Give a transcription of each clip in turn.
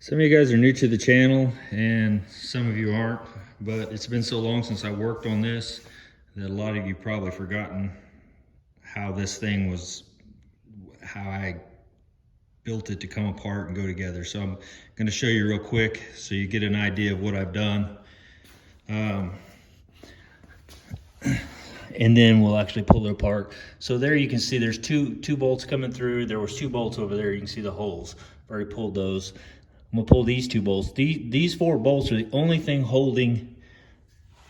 Some of you guys are new to the channel and some of you aren't, but it's been so long since I worked on this that a lot of you probably forgotten how this thing was, how I built it to come apart and go together. So I'm going to show you real quick so you get an idea of what I've done. And then we'll actually pull it apart. So there you can see there's two bolts coming through. There was 2 bolts over there. You can see the holes. I've already pulled those. I'm gonna pull these 2 bolts. These 4 bolts are the only thing holding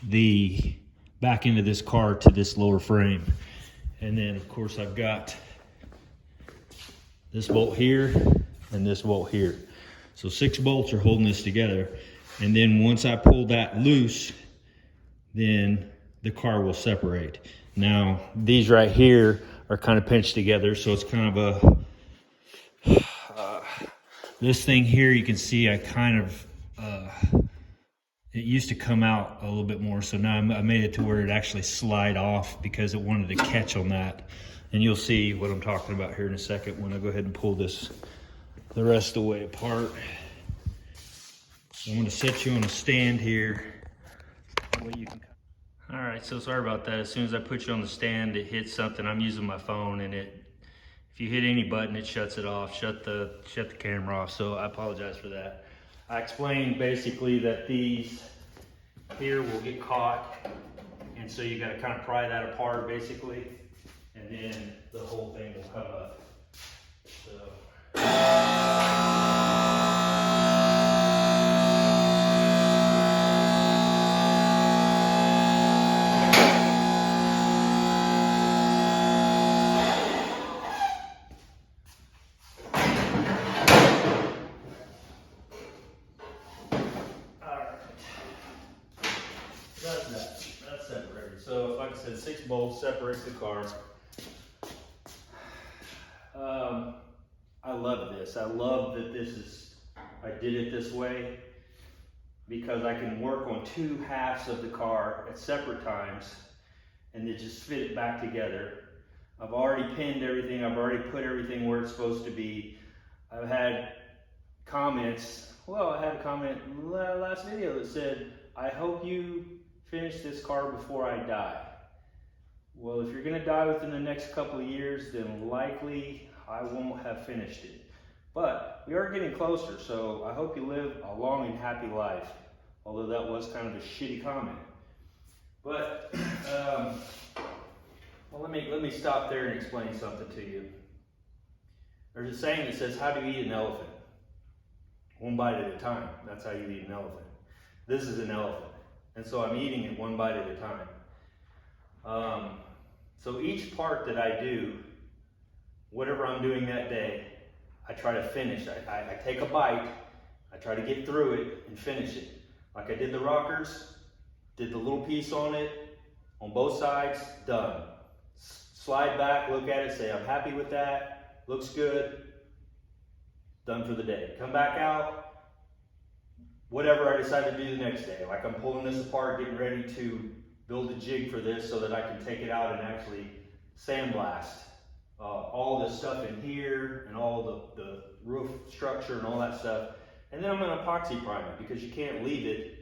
the back end of this car to this lower frame. And then of course I've got this bolt here and this bolt here. So 6 bolts are holding this together. And then once I pull that loose, then the car will separate. Now these right here are kind of pinched together, so it's kind of a this thing here, you can see I kind of it used to come out a little bit more, so now I made it to where it actually slide off because it wanted to catch on that. And you'll see what I'm talking about here in a second when I go ahead and pull this the rest of the way apart. I'm going to set you on a stand here. That way you can. All right, so sorry about that. As soon as I put you on the stand, it hits something. I'm using my phone, and if you hit any button, it shuts it off, shut the camera off. So I apologize for that. I explained basically that these here will get caught, and so you got to kind of pry that apart basically, and then the whole thing will come up. So. That's separated. So like I said, 6 bolts separates the car. I love this. I love that I did it this way because I can work on 2 halves of the car at separate times and then just fit it back together. I've already pinned everything. I've already put everything where it's supposed to be. I've had comments. Well, I had a comment in the last video that said, I hope you finish this car before I die. Well, if you're gonna die within the next couple of years, then likely I won't have finished it. But we are getting closer, so I hope you live a long and happy life. Although that was kind of a shitty comment. But, well, let me stop there and explain something to you. There's a saying that says, how do you eat an elephant? 1 bite at a time. That's how you eat an elephant. This is an elephant. And so I'm eating it 1 bite at a time. So each part that I do, whatever I'm doing that day, I try to finish. I take a bite, I try to get through it and finish it. Like I did the rockers, did the little piece on it, on both sides, done. Slide back, look at it, say I'm happy with that, looks good, done for the day. Come back out, whatever I decide to do the next day. Like I'm pulling this apart, getting ready to build a jig for this so that I can take it out and actually sandblast all this stuff in here and all the roof structure and all that stuff. And then I'm going to epoxy prime it because you can't leave it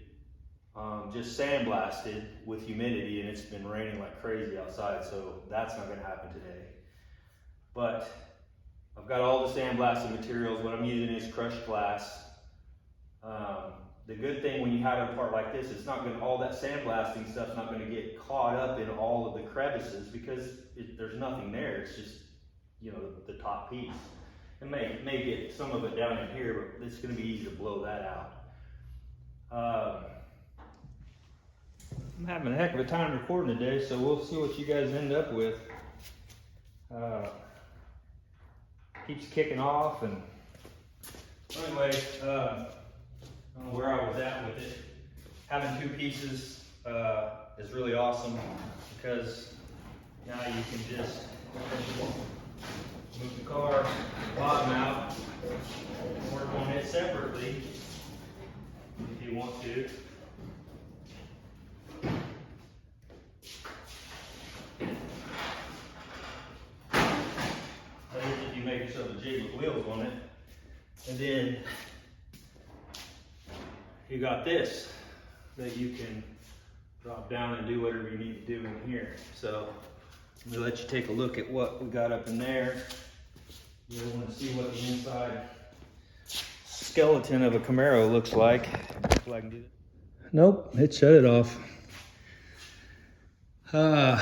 just sandblasted with humidity, and it's been raining like crazy outside, so that's not going to happen today. But I've got all the sandblasted materials. What I'm using is crushed glass. The good thing when you have a part like this, it's not going to, all that sandblasting stuff's not going to get caught up in all of the crevices because there's nothing there. It's just, you know, the top piece. It may get some of it down in here, but it's going to be easy to blow that out. I'm having a heck of a time recording today, so we'll see what you guys end up with. Keeps kicking off, and anyway, I don't know where I was at with it. Having 2 pieces is really awesome because now you can just move the car bottom out and work on it separately if you want to. That is if you make yourself a jig with wheels on it. And then you got this that you can drop down and do whatever you need to do in here. So let me let you take a look at what we got up in there. You want to see what the inside skeleton of a Camaro looks like. Hopefully I can do that. Nope, it shut it off. I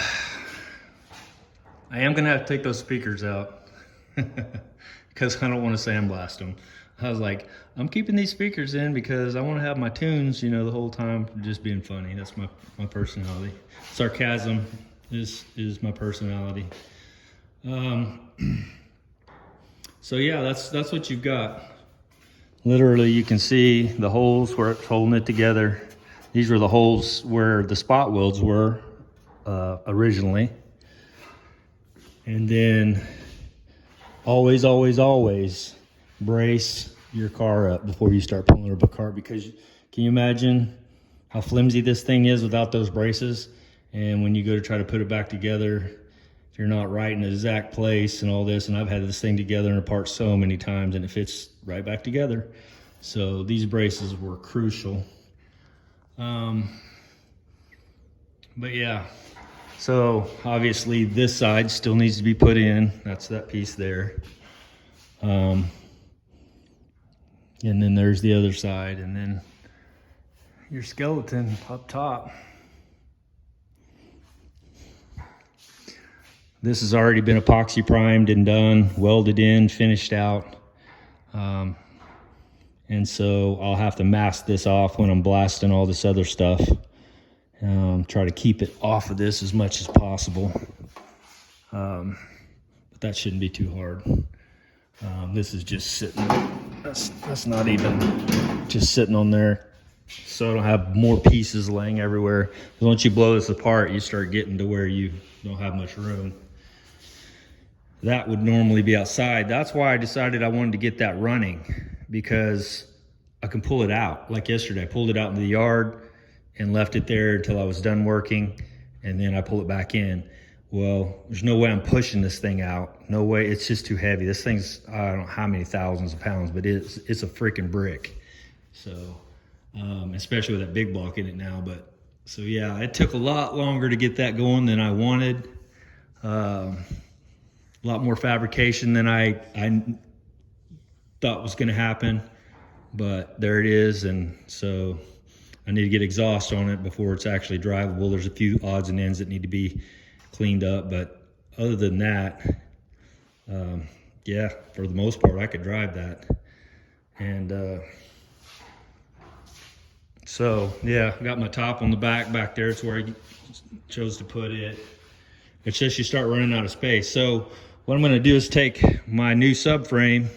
am gonna have to take those speakers out because I don't want to sandblast them. I was like, I'm keeping these speakers in because I want to have my tunes, you know, the whole time, just being funny. That's my personality. Sarcasm is my personality. So yeah, that's what you've got. Literally, you can see the holes where it's holding it together. These were the holes where the spot welds were originally. And then always, always, always brace your car up before you start pulling it apart, because can you imagine how flimsy this thing is without those braces? And when you go to try to put it back together, if you're not right in the exact place and all this, and I've had this thing together and apart so many times and it fits right back together. So these braces were crucial. But yeah, so obviously this side still needs to be put in. That's that piece there. And then there's the other side, and then your skeleton up top. This has already been epoxy primed and done, welded in, finished out. And so I'll have to mask this off when I'm blasting all this other stuff. Try to keep it off of this as much as possible. But that shouldn't be too hard. This is just sitting, that's not even just sitting on there. So I don't have more pieces laying everywhere. Because once you blow this apart, you start getting to where you don't have much room. That would normally be outside. That's why I decided I wanted to get that running, because I can pull it out. Like yesterday, I pulled it out in the yard and left it there until I was done working, and then I pull it back in. Well, there's no way I'm pushing this thing out. No way, it's just too heavy. This thing's, I don't know how many thousands of pounds, but it's a freaking brick. So, especially with that big block in it now. But, so yeah, it took a lot longer to get that going than I wanted. A lot more fabrication than I thought was gonna happen, but there it is. And so I need to get exhaust on it before it's actually drivable. There's a few odds and ends that need to be cleaned up, but other than that, yeah, for the most part, I could drive that. And so yeah, I got my top on the back there. It's where I chose to put it. It's just you start running out of space. So what I'm going to do is take my new subframe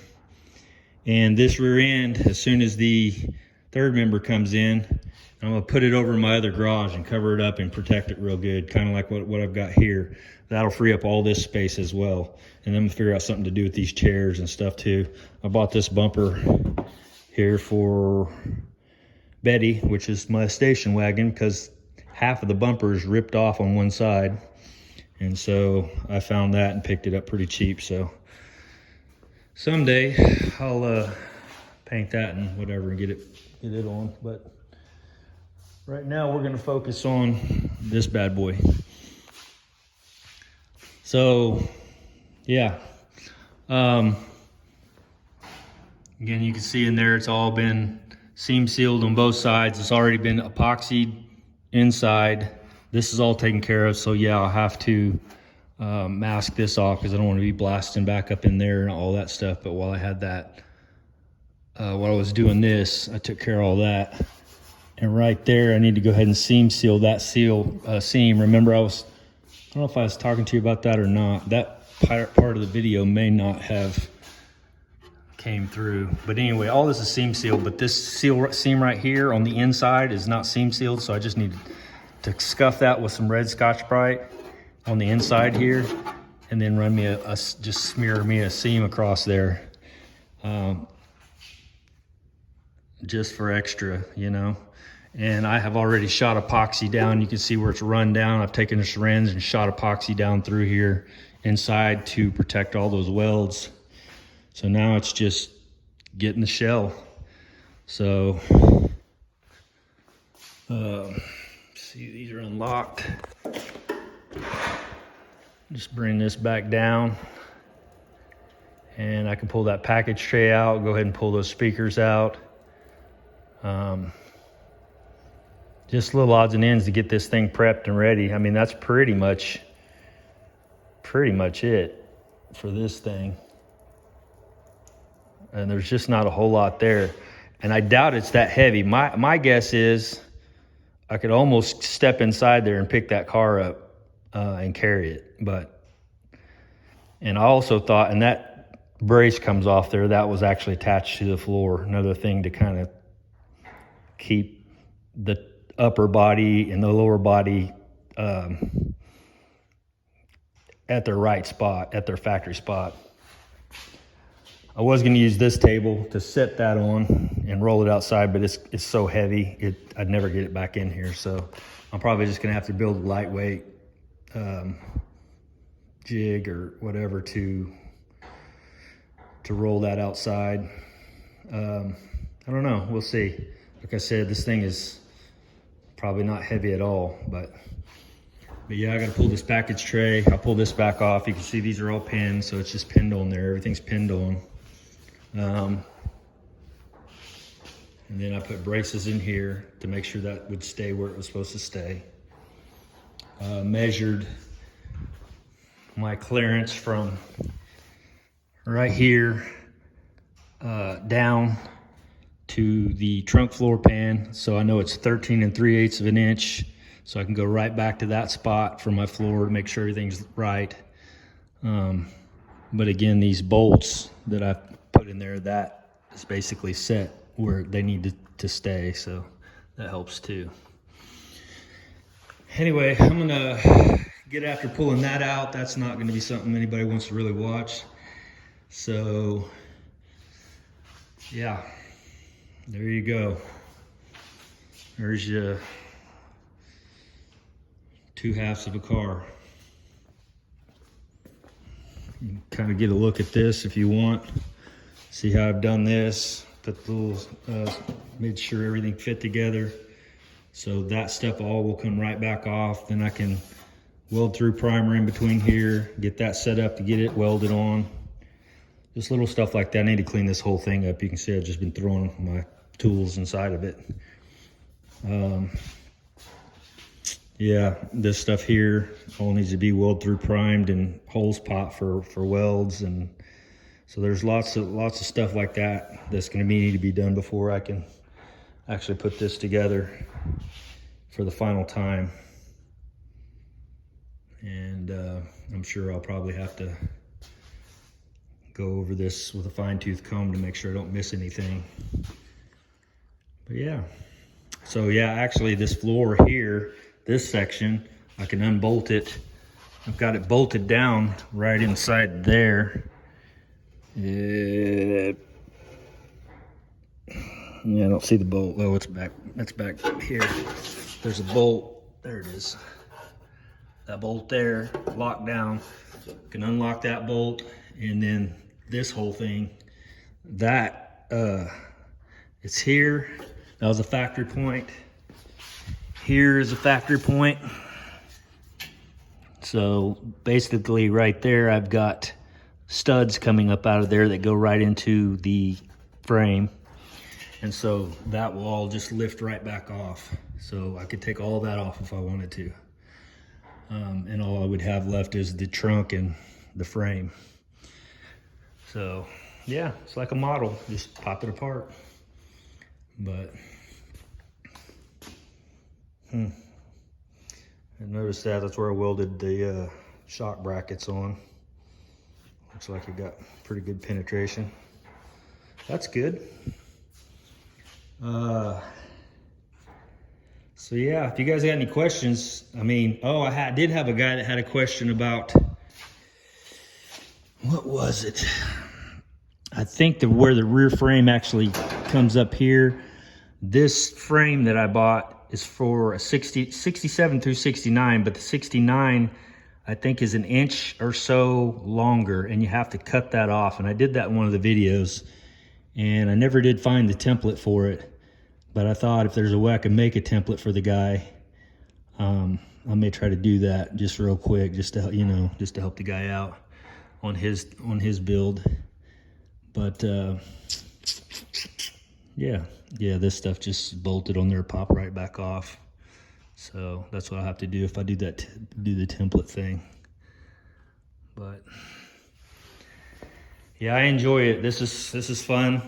and this rear end, as soon as the third member comes in, I'm going to put it over my other garage and cover it up and protect it real good, kind of like what I've got here. That'll free up all this space as well. And then I'm going to figure out something to do with these chairs and stuff too. I bought this bumper here for Betty, which is my station wagon, because half of the bumper is ripped off on one side. And so I found that and picked it up pretty cheap. So someday I'll paint that and whatever and get it on. But right now we're gonna focus on this bad boy. So yeah, again, you can see in there it's all been seam sealed on both sides. It's already been epoxied inside. This is all taken care of, so yeah, I'll have to mask this off because I don't want to be blasting back up in there and all that stuff. But while I had that, while I was doing this, I took care of all that. And right there, I need to go ahead and seam seal that seam. Remember, I don't know if I was talking to you about that or not. That part of the video may not have came through. But anyway, all this is seam sealed, but this seam right here on the inside is not seam sealed, so I just need to scuff that with some red Scotch-Brite on the inside here, and then run me just smear me a seam across there, just for extra, you know. And I have already shot epoxy down. You can see where it's run down. I've taken a syringe and shot epoxy down through here inside to protect all those welds. So now it's just getting the shell. So See, these are unlocked. Just bring this back down. And I can pull that package tray out, go ahead and pull those speakers out. Just little odds and ends to get this thing prepped and ready. I mean, that's pretty much it for this thing. And there's just not a whole lot there. And I doubt it's that heavy. My guess is I could almost step inside there and pick that car up and carry it. And I also thought, and that brace comes off there, that was actually attached to the floor. Another thing to kind of keep the upper body and the lower body at their right spot, at their factory spot. I was going to use this table to set that on and roll it outside, but it's so heavy, I'd never get it back in here. So I'm probably just going to have to build a lightweight jig or whatever to roll that outside. I don't know, we'll see. Like I said, this thing is probably not heavy at all, but yeah, I gotta pull this package tray. I'll pull this back off. You can see these are all pinned, so it's just pinned on there. Everything's pinned on. And then I put braces in here to make sure that would stay where it was supposed to stay. Measured my clearance from right here down to the trunk floor pan. So I know it's 13 3/8 of an inch. So I can go right back to that spot for my floor to make sure everything's right. But again, these bolts that I put in there, that is basically set where they need to stay. So that helps too. Anyway, I'm gonna get after pulling that out. That's not gonna be something anybody wants to really watch. So yeah, there you go. There's your two halves of a car. You can kind of get a look at this if you want. See how I've done this. Put the little, made sure everything fit together. So that stuff all will come right back off. Then I can weld through primer in between here, get that set up to get it welded on. Just little stuff like that. I need to clean this whole thing up. You can see I've just been throwing my tools inside of it. Yeah, this stuff here all needs to be weld through primed and holes popped for welds, and so there's lots of stuff like that that's going to need to be done before I can actually put this together for the final time. And I'm sure I'll probably have to go over this with a fine-tooth comb to make sure I don't miss anything. But yeah, so yeah, actually this floor here, this section, I can unbolt it. I've got it bolted down right inside there. Yeah, I don't see the bolt. Oh, it's back. That's back here. There's a bolt. There it is. That bolt there, locked down. Can unlock that bolt, and then this whole thing, that it's here. That was a factory point. Here is a factory point. So basically right there, I've got studs coming up out of there that go right into the frame. And so that will all just lift right back off. So I could take all that off if I wanted to. And all I would have left is the trunk and the frame. So yeah, it's like a model, just pop it apart. But I noticed that's where I welded the shock brackets on. Looks like it got pretty good penetration. That's good. So yeah, if you guys got any questions, I mean, oh, I did have a guy that had a question about, what was it? I think where the rear frame actually comes up here, this frame that I bought is for a 67 through 69, but the 69 I think is an inch or so longer, and you have to cut that off. And I did that in one of the videos, and I never did find the template for it. But I thought if there's a way I can make a template for the guy, I may try to do that just real quick, just to, you know, just to help the guy out on his build. But yeah, this stuff just bolted on there, pop right back off. So that's what I'll have to do if I do that, do the template thing. But yeah, I enjoy it. This is fun.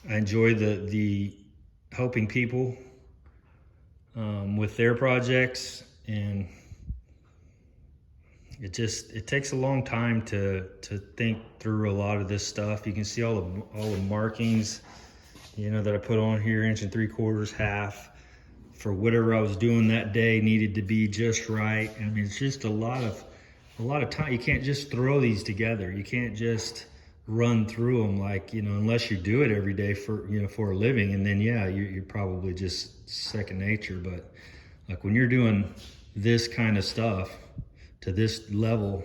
I enjoy the helping people with their projects, and it takes a long time to think through a lot of this stuff. You can see all the markings, you know, that I put on here, 1 3/4, half, for whatever I was doing that day needed to be just right. I mean, it's just a lot of time. You can't just throw these together. You can't just run through them, like, you know, unless you do it every day for, you know, for a living, and then yeah, you're probably just second nature. But like when you're doing this kind of stuff to this level,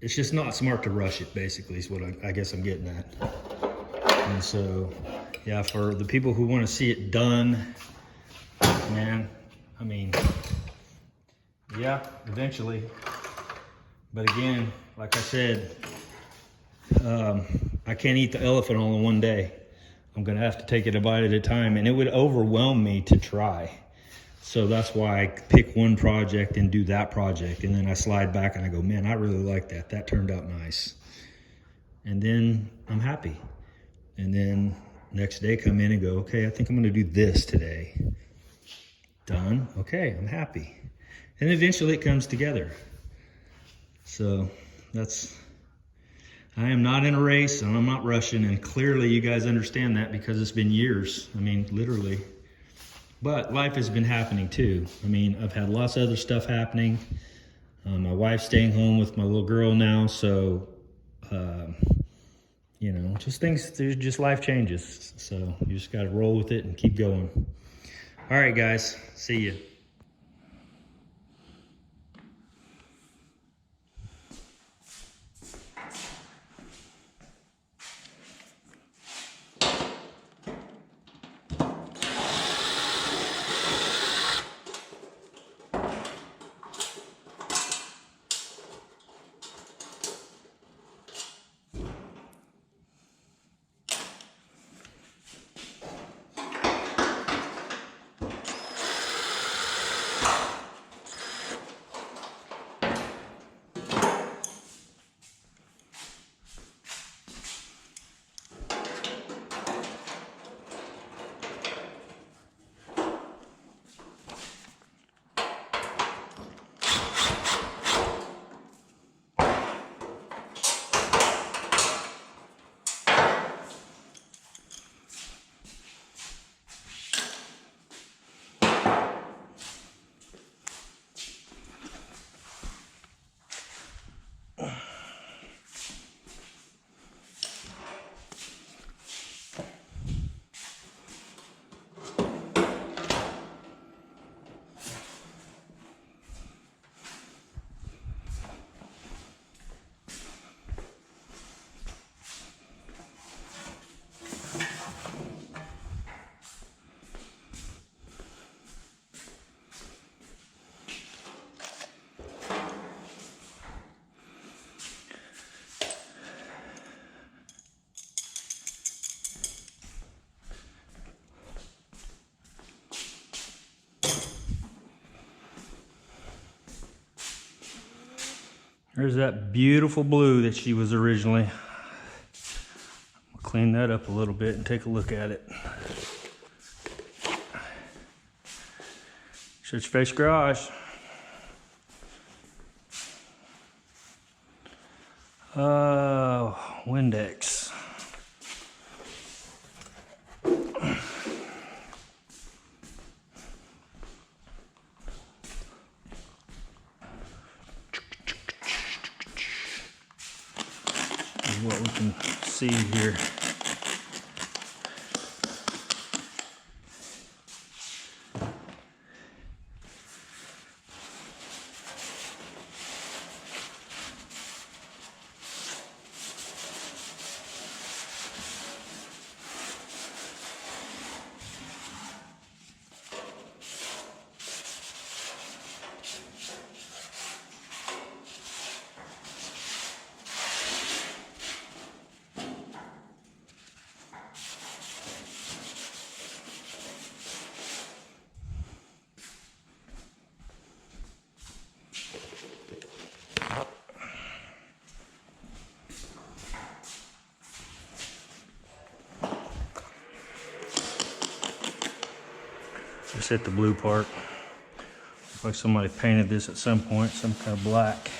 it's just not smart to rush it, basically, is what I guess I'm getting at. And so yeah, for the people who want to see it done, man, I mean, yeah, eventually. But again, like I said, I can't eat the elephant all in one day. I'm gonna have to take it a bite at a time, and it would overwhelm me to try. So that's why I pick one project and do that project, and then I slide back and I go, man, I really like that. That turned out nice. And then I'm happy. And then next day come in and go, okay, I think I'm gonna do this today. Done, okay, I'm happy. And eventually it comes together. So I am not in a race and I'm not rushing, and clearly you guys understand that because it's been years. I mean, literally. But life has been happening too. I mean, I've had lots of other stuff happening. My wife's staying home with my little girl now, so you know, just things, there's just life changes. So you just got to roll with it and keep going. All right, guys, see you. There's that beautiful blue that she was originally. I'll clean that up a little bit and take a look at it. Church Face Garage. Windex. What we can see here. hit the blue part. Looks like somebody painted this at some point, some kind of black.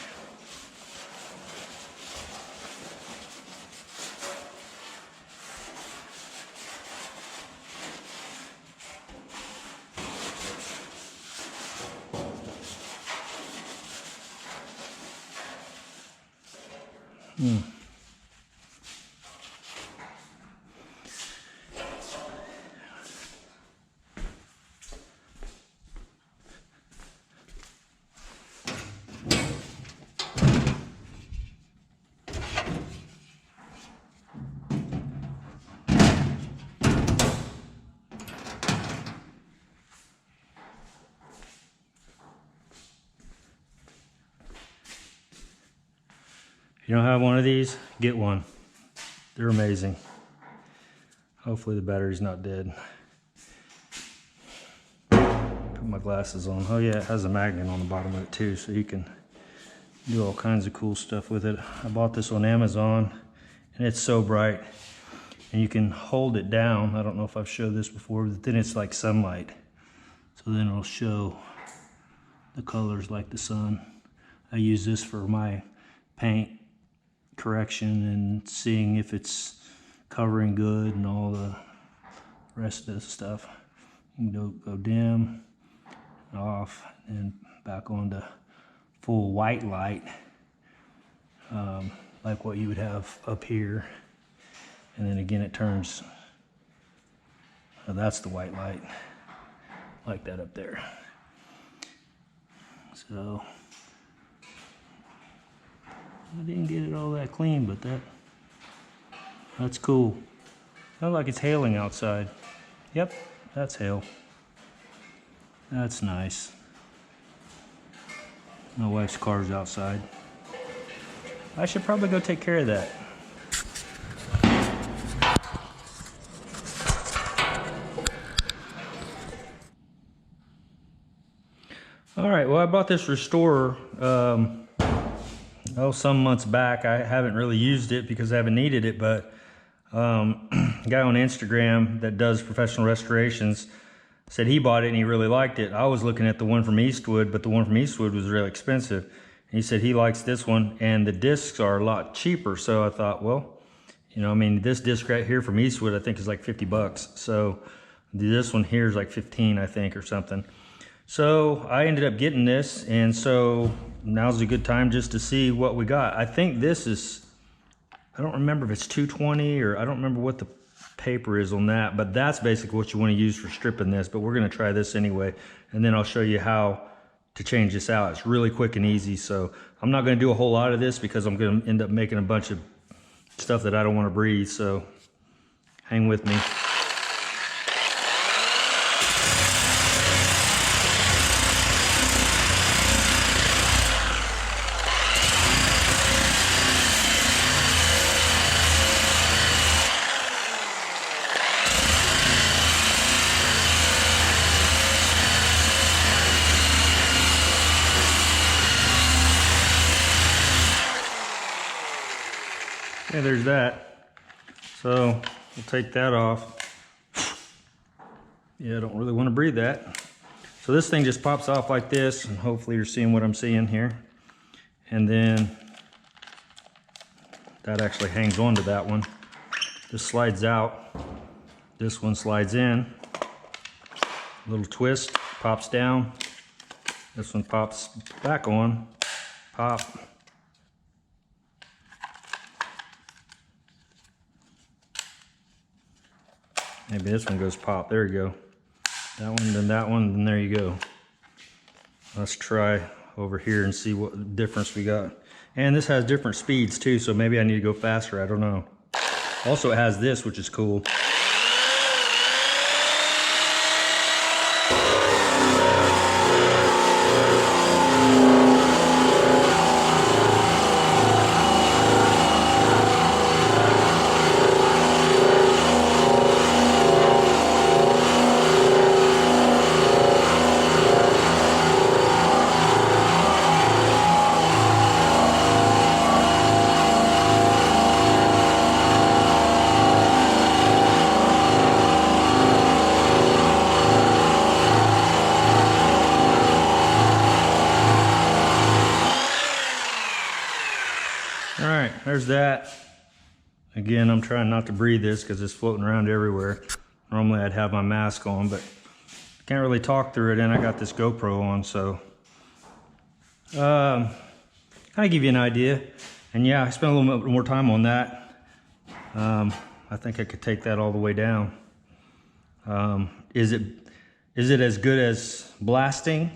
If you don't have one of these, get one. They're amazing. Hopefully the battery's not dead. Put my glasses on. Oh yeah, it has a magnet on the bottom of it too, so you can do all kinds of cool stuff with it. I bought this on Amazon, and it's so bright. And you can hold it down. I don't know if I've showed this before, but then it's like sunlight. So then it'll show the colors like the sun. I use this for my paint correction and seeing if it's covering good and all the rest of the stuff. You can go dim, off, and back on to full white light, like what you would have up here. And then again it turns, that's the white light, like that up there. So I didn't get it all that clean, but that's cool. Sounds like it's hailing outside. Yep, that's hail. That's nice. My wife's car's outside. I should probably go take care of that. All right, well, I bought this restorer some months back. I haven't really used it because I haven't needed it, but a guy on Instagram that does professional restorations said he bought it and he really liked it. I was looking at the one from Eastwood, but the one from Eastwood was really expensive. And he said he likes this one, and the discs are a lot cheaper. So I thought, well, you know, I mean, this disc right here from Eastwood, I think is like 50 bucks. So this one here is like 15, I think, or something. So I ended up getting this, and so now's a good time just to see what we got. I think this is, I don't remember if it's 220 or I don't remember what the paper is on that, but that's basically what you want to use for stripping this. But we're going to try this anyway, and then I'll show you how to change this out. It's really quick and easy, so I'm not going to do a whole lot of this because I'm going to end up making a bunch of stuff that I don't want to breathe, so hang with me. Yeah, there's that. So we'll take that off. Yeah, I don't really want to breathe that. So this thing just pops off like this, and hopefully you're seeing what I'm seeing here. And then that actually hangs on to that one. This slides out. This one slides in. A little twist, pops down. This one pops back on. Pop. Maybe this one goes pop. There you go. That one, then that one, then there you go. Let's try over here and see what difference we got. And this has different speeds too, so maybe I need to go faster. I don't know. Also, it has this, which is cool. All right, there's that. Again, I'm trying not to breathe this because it's floating around everywhere. Normally I'd have my mask on, but can't really talk through it, and I got this GoPro on, so kind of give you an idea. And yeah, I spent a little bit more time on that. I think I could take that all the way down. Is it as good as blasting?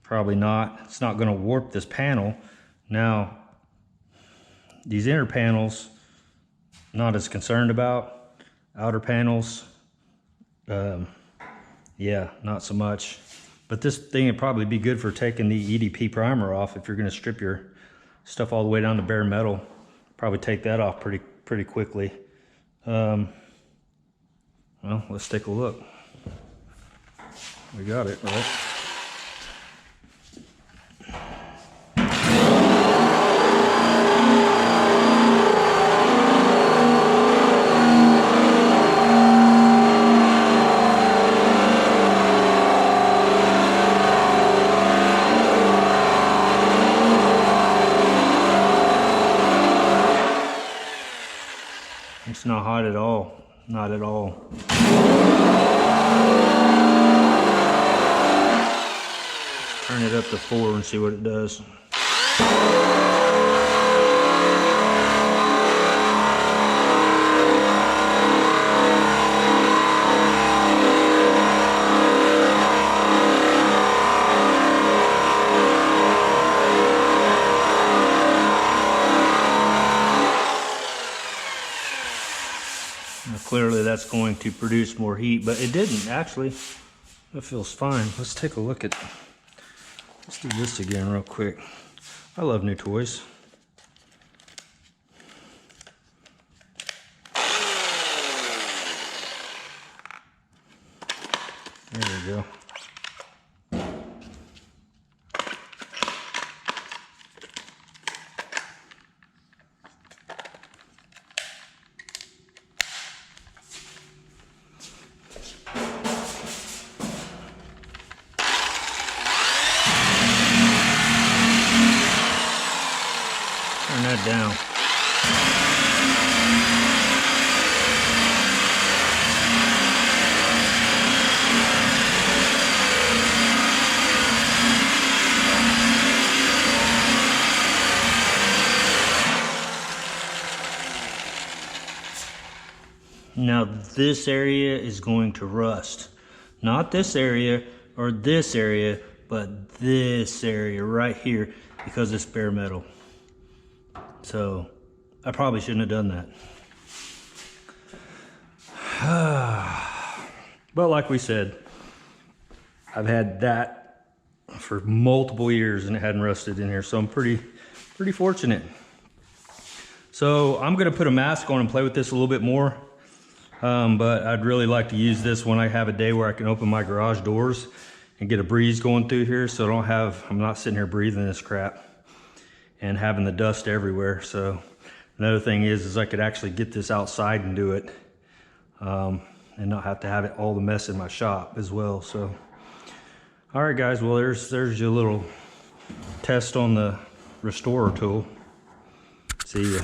Probably not. It's not going to warp this panel. Now, these inner panels, not as concerned about. Outer panels, yeah, not so much. But this thing would probably be good for taking the EDP primer off if you're going to strip your stuff all the way down to bare metal. Probably take that off pretty quickly. Well, let's take a look. We got it, right? It's not hot at all. Not at all. Turn it up to 4 and see what it does. Now, clearly that's going to produce more heat, but it didn't actually. It feels fine. Let's take a look at, let's do this again real quick. I love new toys. There we go. Turn that down. Now this area is going to rust. Not this area or this area, but this area right here because it's bare metal. So I probably shouldn't have done that. But like we said, I've had that for multiple years and it hadn't rusted in here, so I'm pretty fortunate. So I'm gonna put a mask on and play with this a little bit more. But I'd really like to use this when I have a day where I can open my garage doors and get a breeze going through here, so I'm not sitting here breathing this crap and having the dust everywhere. So another thing is I could actually get this outside and do it, and not have to have it all the mess in my shop as well. So, all right guys, well there's your little test on the restorer tool. See ya.